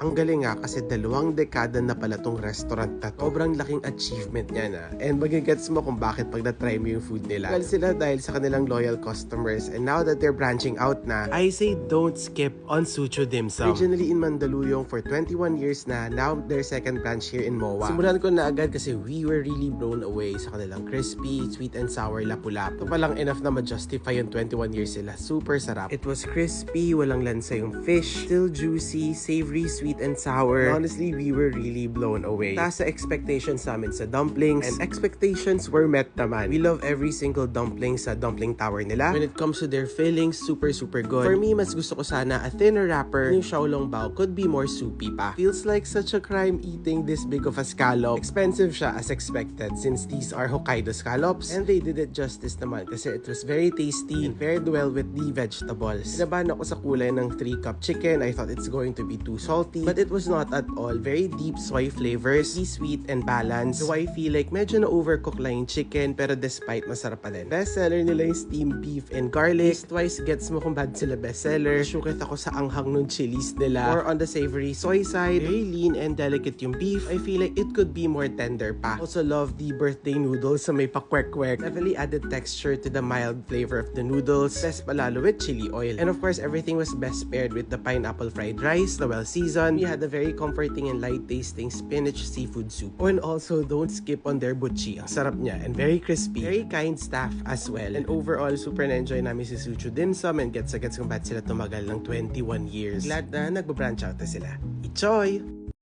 Ang galing nga kasi 2 dekada na pala tong restaurant na to. Sobrang laking achievement niya na. And magigets mo kung bakit pag na-try mo yung food nila. Well, sila dahil sa kanilang loyal customers, and now that they're branching out na, I say don't skip on Sucho Dim Sum. Originally in Mandaluyong for 21 years na, now their second branch here in MOA. Simulan ko na agad kasi we were really blown away sa kanilang crispy, sweet and sour lapu-lapu. Ito palang enough na ma-justify yung 21 years sila. Super sarap. It was crispy, walang lansa yung fish, still juicy, savory, sweet and sour. And honestly, we were really blown away. Taas sa expectations namin sa dumplings, and expectations were met naman. We love every single dumpling sa dumpling tower nila. When it comes to their fillings, super good. For me, mas gusto ko sana a thinner wrapper. Yung xiaolong bao could be more soupy pa. Feels like such a crime eating this big of a scallop. Expensive siya as expected since these are Hokkaido scallops, and they did it justice naman kasi it was very tasty and paired well with the vegetables. Sinabahan ako sa kulay ng 3-cup chicken. I thought it's going to be too salty, but it was not at all. Very deep soy flavors, sweet and balanced. So I feel like medyo na-overcook lang yung chicken, pero despite masarap pa din. Bestseller nila yung steamed beef and garlic. Twice gets mo kung bad sila bestseller. Syukit ako sa anghang ng chilies nila. More on the savory soy side. Very lean and delicate yung beef. I feel like it could be more tender pa. Also love the birthday noodles sa may pakwek-kwek. Definitely added texture to the mild flavor of the noodles. Best palalo with chili oil. And of course, everything was best paired with the pineapple fried rice, the well seasoned. We had a very comforting and light tasting spinach seafood soup. Oh, and also don't skip on their butchi. Ang sarap niya and very crispy. Very kind staff as well. And overall, super na-enjoy namin si Sucho Dim Sum, and gets kung ba't sila tumagal ng 21 years. Glad na nagbo-branch out na sila. Enjoy!